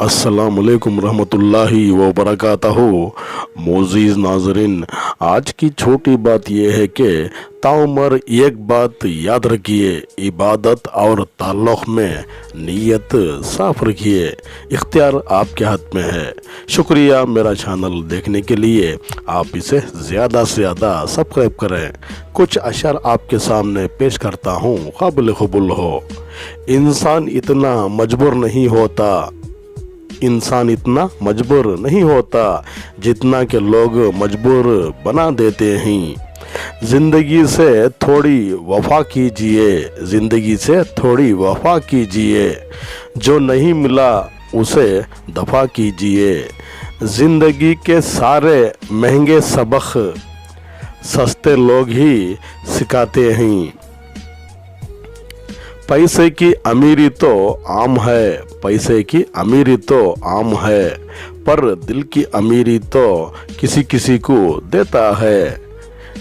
अस्सलामुअलैकुम रहमतुल्लाहि व बरकातहू। मोअज़्ज़िज़ नाज़रीन, आज की छोटी बात यह है कि ताउमर एक बात याद रखिए, इबादत और ताल्लुक़ में नीयत साफ़ रखिए। इख्तियार आपके हाथ में है। शुक्रिया मेरा चैनल देखने के लिए। आप इसे ज़्यादा से ज़्यादा सब्सक्राइब करें। कुछ अशर आपके सामने पेश करता हूँ, काबिल क़बूल हो। इंसान इतना मजबूर नहीं होता जितना कि लोग मजबूर बना देते हैं। ज़िंदगी से थोड़ी वफ़ा कीजिए, जो नहीं मिला उसे दफ़ा कीजिए। ज़िंदगी के सारे महंगे सबक सस्ते लोग ही सिखाते हैं। पैसे की अमीरी तो आम है, पर दिल की अमीरी तो किसी किसी को देता है।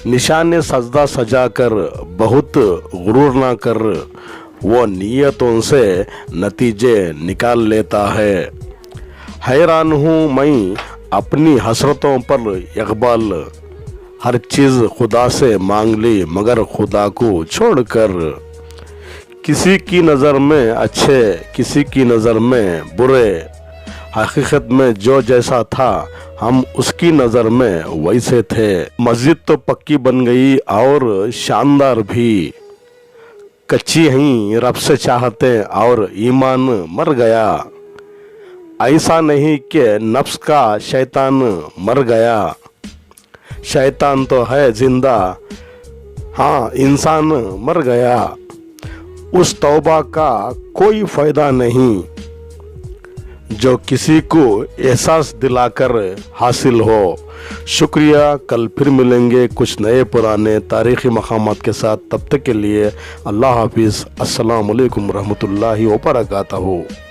निशाने सजदा सजा कर बहुत गुरूर ना कर, वो नीयतों से नतीजे निकाल लेता है। हैरान हूँ मैं अपनी हसरतों पर इक़बाल, हर चीज़ खुदा से मांग ली मगर खुदा को छोड़कर। किसी की नज़र में अच्छे, किसी की नज़र में बुरे, हकीकत में जो जैसा था हम उसकी नज़र में वैसे थे। मस्जिद तो पक्की बन गई और शानदार भी, कच्ची ही रब से चाहते और ईमान मर गया। ऐसा नहीं कि नफ्स का शैतान मर गया, शैतान तो है जिंदा, हाँ इंसान मर गया। उस तौबा का कोई फ़ायदा नहीं जो किसी को एहसास दिलाकर हासिल हो। शुक्रिया। कल फिर मिलेंगे कुछ नए पुराने तारीख़ी मक़ामात के साथ। तब तक के लिए अल्लाह हाफ़िज़। अस्सलामु अलैकुम रहमतुल्लाहि व बरकातहू।